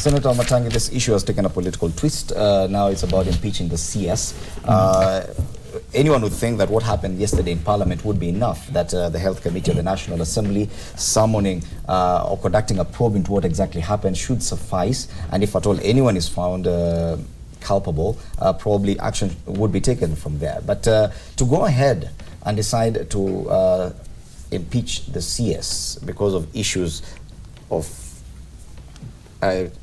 Senator Matangi, this issue has taken a political twist. Now it's about impeaching the CS. Anyone would think that what happened yesterday in Parliament would be enough, that the Health Committee of the National Assembly summoning or conducting a probe into what exactly happened should suffice. And if at all anyone is found culpable, probably action would be taken from there. But to go ahead and decide to impeach the CS because of issues of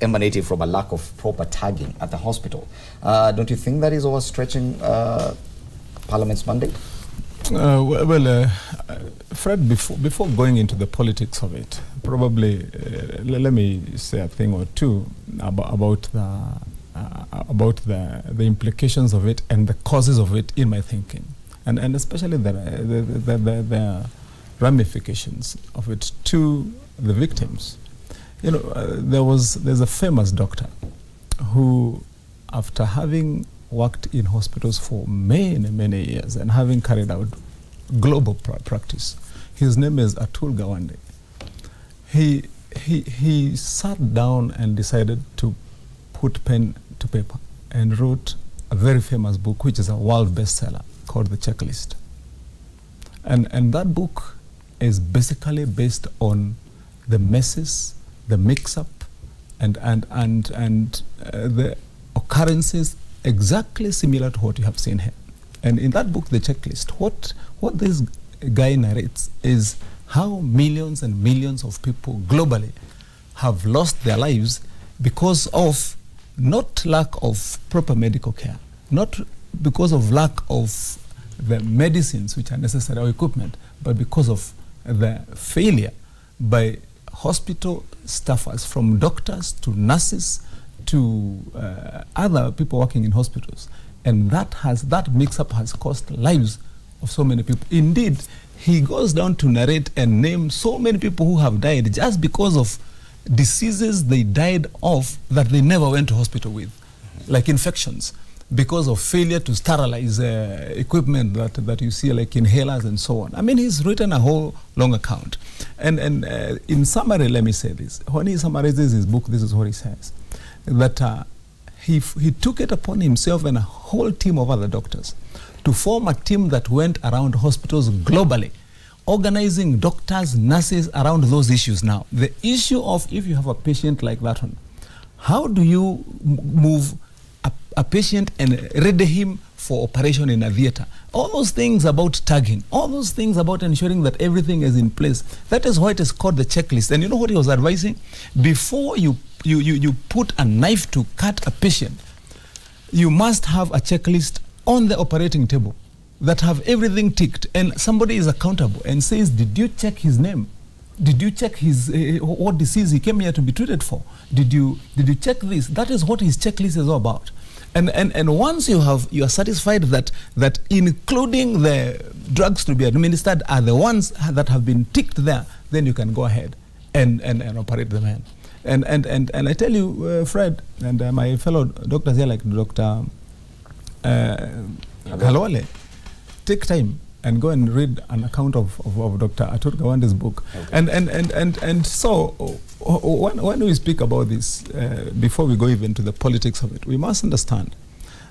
emanating from a lack of proper tagging at the hospital, don't you think that is overstretching Parliament's mandate? Fred, before going into the politics of it, probably let me say a thing or two about the implications of it and the causes of it in my thinking, and especially the ramifications of it to the victims. You know, there's a famous doctor who, after having worked in hospitals for many years and having carried out global practice, his name is Atul Gawande. He sat down and decided to put pen to paper and wrote a very famous book, which is a world bestseller, called The Checklist. And that book is basically based on the messes, the mix-up, and the occurrences exactly similar to what you have seen here. And in that book, The Checklist, what this guy narrates is how millions and millions of people globally have lost their lives because of not lack of proper medical care, not because of lack of the medicines which are necessary or equipment, but because of the failure by hospital staffers, from doctors to nurses to other people working in hospitals. And that mix-up has cost lives of so many people. Indeed, he goes down to narrate and name so many people who have died just because of diseases they died of that they never went to hospital with, like infections, because of failure to sterilize equipment that you see, like inhalers and so on. I mean, he's written a whole long account. And in summary, let me say this. When he summarizes his book, this is what he says, that he took it upon himself and a whole team of other doctors to form a team that went around hospitals globally, organizing doctors, nurses around those issues. Now, the issue of if you have a patient like that one, how do you move a patient and ready him for operation in a theater? All those things about tagging, all those things about ensuring that everything is in place. That is why it is called the checklist. And you know what he was advising? Before you put a knife to cut a patient, you must have a checklist on the operating table that have everything ticked, and somebody is accountable and says, did you check his name? Did you check his what disease he came here to be treated for? Did you check this? That is what his checklist is all about. And once you are satisfied that including the drugs to be administered are the ones that have been ticked there, then you can go ahead and operate the man. And I tell you, Fred, and my fellow doctors here, like Dr. Halwale, take time and go and read an account of Dr. Atul Gawande's book. Okay. And so when we speak about this, before we go even to the politics of it, we must understand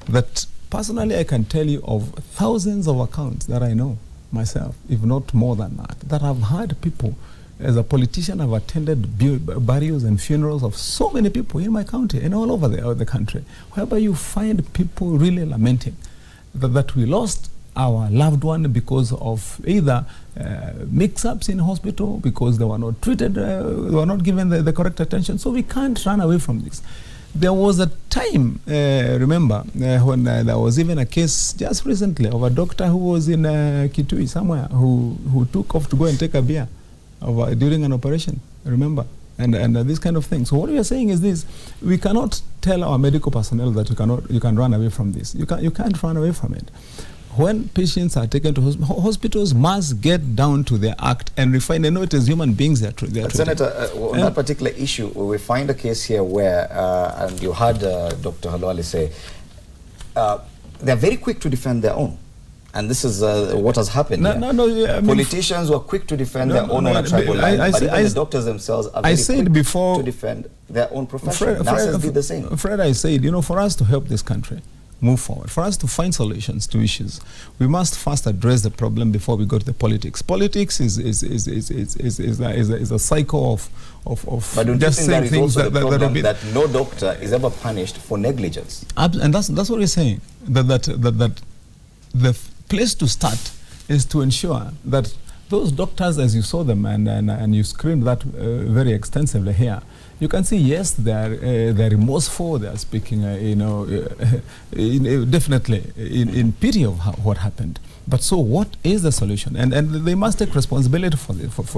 that personally I can tell you of thousands of accounts that I know myself, if not more than that have had people. As a politician, I've attended burials and funerals of so many people in my county and all over the country, whereby you find people really lamenting that we lost our loved one because of either mix-ups in hospital, because they were not treated, they were not given the correct attention. So we can't run away from this. There was a time, remember, when there was even a case just recently of a doctor who was in Kitui somewhere who took off to go and take a beer during an operation, remember? And this kind of thing. So what we are saying is this: we cannot tell our medical personnel that you can run away from this. You can't run away from it. When patients are taken to hospitals must get down to their act and refine. They know it as human beings. They're Senator, on that particular issue, we find a case here where, and you heard Dr. Halwale say, they're very quick to defend their own. And this is what has happened here. Politicians were quick to defend their own on a tribal line, but even the doctors themselves are very quick to defend their own profession. Nurses did the same. Fred, I said, you know, for us to help this country move forward, for us to find solutions to issues, we must first address the problem before we go to the politics. Politics is a cycle of but just saying things that no doctor is ever punished for negligence. And that's what we're saying. That the place to start is to ensure that those doctors, as you saw them and you screened that very extensively here, you can see, yes, they're remorseful, they're speaking, definitely in pity of what happened. But so what is the solution? And they must take responsibility for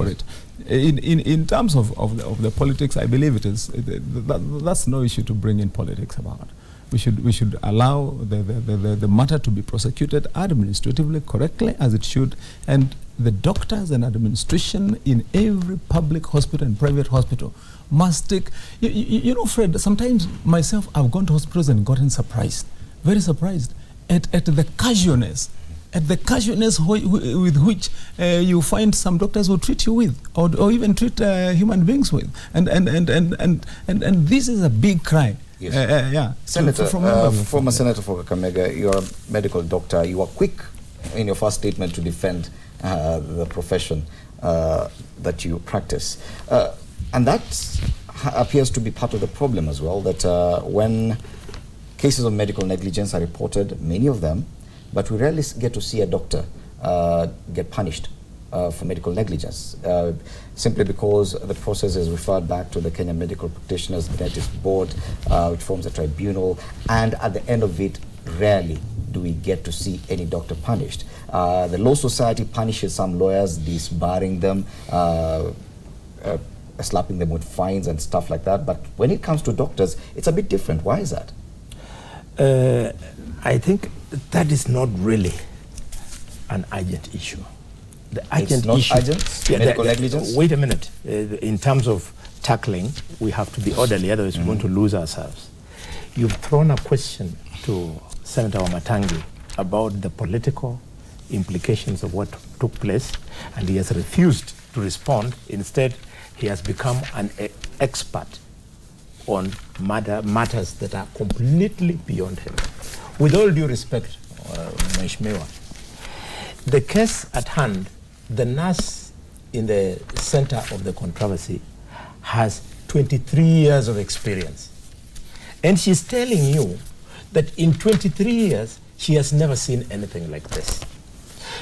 it. In terms of the politics, I believe it is, that's no issue to bring in politics about. We should allow the matter to be prosecuted administratively correctly as it should, and the doctors and administration in every public hospital and private hospital must take, you know, Fred, sometimes myself, I've gone to hospitals and gotten surprised, very surprised at the casualness, with which you find some doctors will treat you with, or even treat human beings with, and this is a big cry. Yes. Yeah. Senator, former Senator for Kakamega, you're a medical doctor. You are quick in your first statement to defend the profession that you practice. And that appears to be part of the problem as well, that when cases of medical negligence are reported, many of them, but we rarely get to see a doctor get punished for medical negligence, simply because the process is referred back to the Kenya Medical Practitioners Benefits Board, which forms a tribunal, and at the end of it, rarely do we get to see any doctor punished. The Law Society punishes some lawyers, disbarring them, slapping them with fines and stuff like that, but when it comes to doctors, it's a bit different. Why is that? I think that is not really an urgent issue. The urgent issue, medical negligence? Wait a minute. In terms of tackling, we have to be orderly, otherwise we're going to lose ourselves. You've thrown a question to Senator Wamatangi about the political implications of what took place, and he has refused to respond. Instead, he has become an expert on matters that are completely beyond him. With all due respect, Mheshimiwa, the case at hand, the nurse in the center of the controversy has 23 years of experience. And she's telling you that in 23 years, she has never seen anything like this.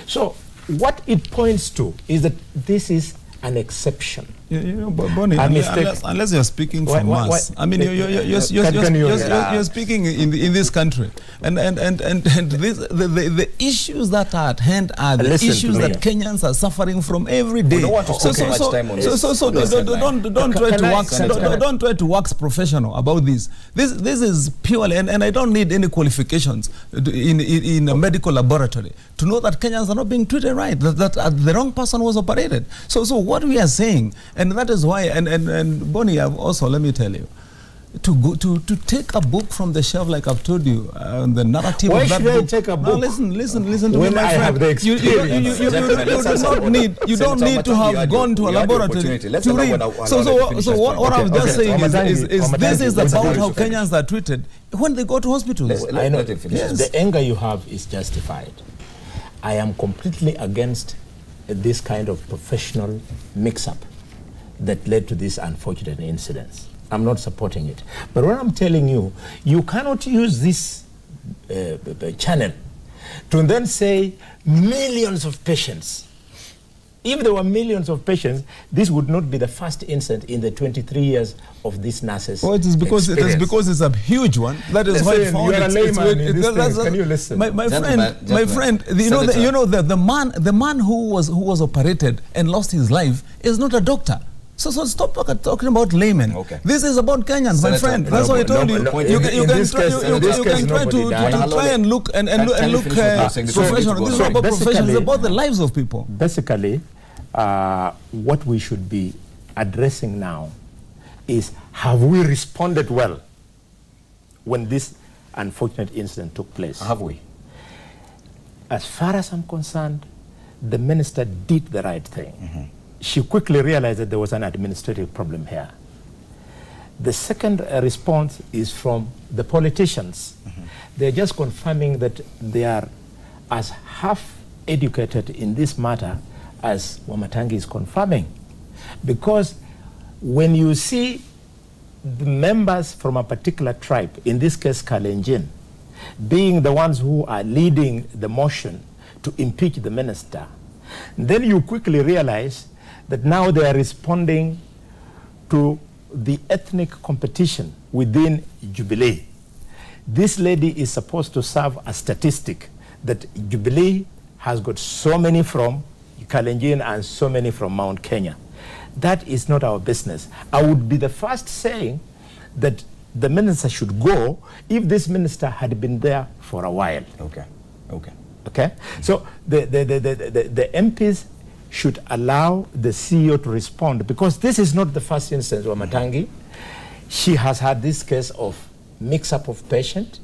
So what it points to is that this is an exception. You know, Bonnie, unless you're speaking from us, I mean, you're speaking in this country, and the issues that are at hand are the issues that Kenyans are suffering from every day. We don't want to spend much time on this. So don't try to wax professional about this. This is purely, and I don't need any qualifications in a medical laboratory to know that Kenyans are not being treated right. That the wrong person was operated. So what we are saying. And that is why, and Bonnie, I've also, let me tell you, to take a book from the shelf, like I've told you, the narrative Why of that should book. I take a book? No, listen to when me, my I friend. Have the experience. You don't need to have gone to a laboratory to read. So what I'm just saying is this is about how Kenyans are treated when they go to hospitals. I know. The anger you have is justified. I am completely against this kind of professional mix-up that led to these unfortunate incidents. I'm not supporting it. But what I'm telling you, you cannot use this channel to then say millions of patients. If there were millions of patients, this would not be the first incident in the 23 years of this nurses. Well, it is because it's a huge one. That is why it found Can you listen? My friend, you know the man who was operated and lost his life is not a doctor. So stop talking about laymen. Okay. This is about Kenyans, my friend. That's why I told you. You can try and look professional. This is about professionals. It's about the lives of people. Basically, what we should be addressing now is, have we responded well when this unfortunate incident took place? Have we? as far as I'm concerned, the minister did the right thing. She quickly realized that there was an administrative problem here. The second response is from the politicians. They're just confirming that they are as half educated in this matter as Wamatangi is confirming. Because when you see the members from a particular tribe, in this case Kalenjin, being the ones who are leading the motion to impeach the minister, then you quickly realize that now they are responding to the ethnic competition within Jubilee. This lady is supposed to serve a statistic that Jubilee has got so many from Kalenjin and so many from Mount Kenya. That is not our business. I would be the first saying that the minister should go if this minister had been there for a while. Okay. Okay? So the MPs should allow the CEO to respond, because this is not the first instance of Wamatangi. She has had this case of mix-up of patient.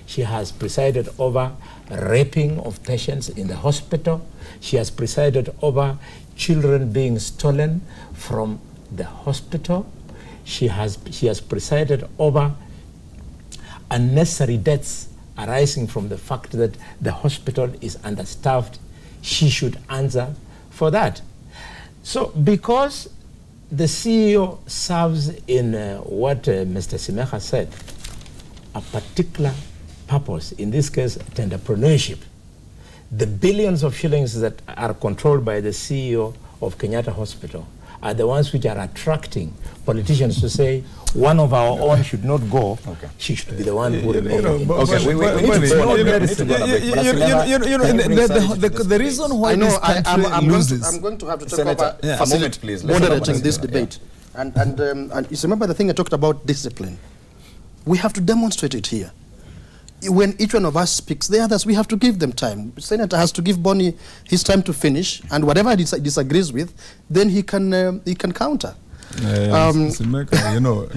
She has presided over raping of patients in the hospital. She has presided over children being stolen from the hospital. She has presided over unnecessary deaths arising from the fact that the hospital is understaffed. She should answer for that. So because the CEO serves in what Mr. Simeha said, a particular purpose, in this case entrepreneurship, the billions of shillings that are controlled by the CEO of Kenyatta Hospital are the ones which are attracting politicians to say, one of our own should not go. She should be the one who will go. The reason why this country loses. I'm going to have to talk Senator, about a moment, please. moderating this debate. And you remember the thing I talked about, discipline. We have to demonstrate it here. When each one of us speaks, the others, we have to give them time. The senator has to give Bonnie his time to finish, and whatever he disagrees with, then he can counter. Simeka, you know,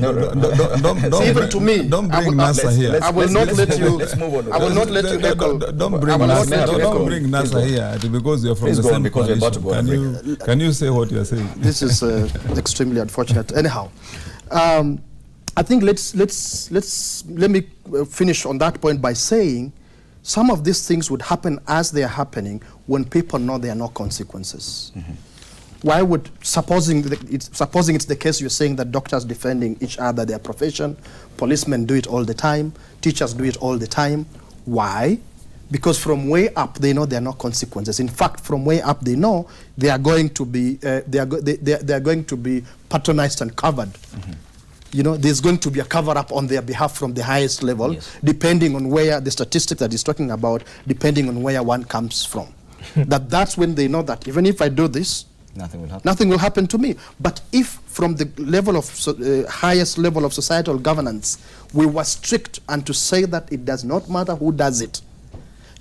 even to me, don't bring NASA here. I will not let you. I will not let you heckle. Don't bring NASA here because you're from the same coalition. Can you say what you're saying? This is extremely unfortunate. Anyhow. I think let me finish on that point by saying some of these things would happen as they are happening when people know there are no consequences. Why would, supposing it's the case you're saying that doctors defending each other, their profession, policemen do it all the time, teachers do it all the time. Why? Because from way up they know there are no consequences. In fact, from way up they know they are going to be they are going to be patronized and covered. You know, there's going to be a cover-up on their behalf from the highest level, depending on where the statistic that he's talking about, depending on where one comes from. That's when they know that even if I do this, nothing will happen to me. But if from the level of highest level of societal governance, we were strict and to say that it does not matter who does it,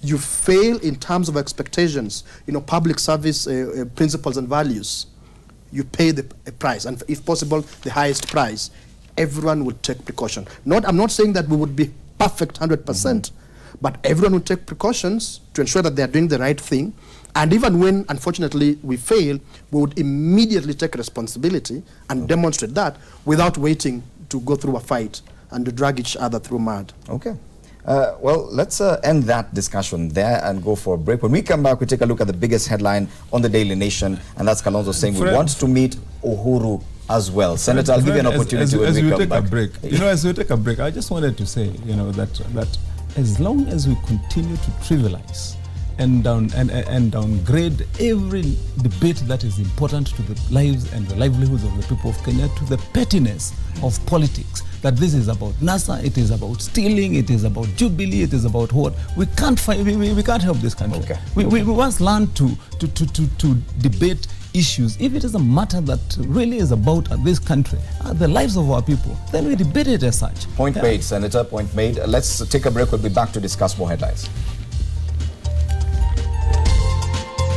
you fail in terms of expectations, you know, public service principles and values. You pay the price, and if possible, the highest price. Everyone would take precaution. I'm not saying that we would be perfect 100%, but everyone would take precautions to ensure that they are doing the right thing. And even when, unfortunately, we fail, we would immediately take responsibility and demonstrate that without waiting to go through a fight and to drag each other through mud. Okay. Well, let's end that discussion there and go for a break. When we come back, we take a look at the biggest headline on the Daily Nation, and that's Kalonzo saying we want to meet Uhuru as well. Senator, I'll give you an opportunity when we come back. You know, as we take a break, I just wanted to say, you know, that as long as we continue to trivialize and downgrade every debate that is important to the lives and the livelihoods of the people of Kenya to the pettiness of politics, that this is about NASA, it is about stealing, it is about Jubilee, it is about what? We can't help this country. We once learned to debate issues. If it is a matter that really is about this country, the lives of our people, then we debate it as such. Point made, Senator, point made. Let's take a break. We'll be back to discuss more headlines.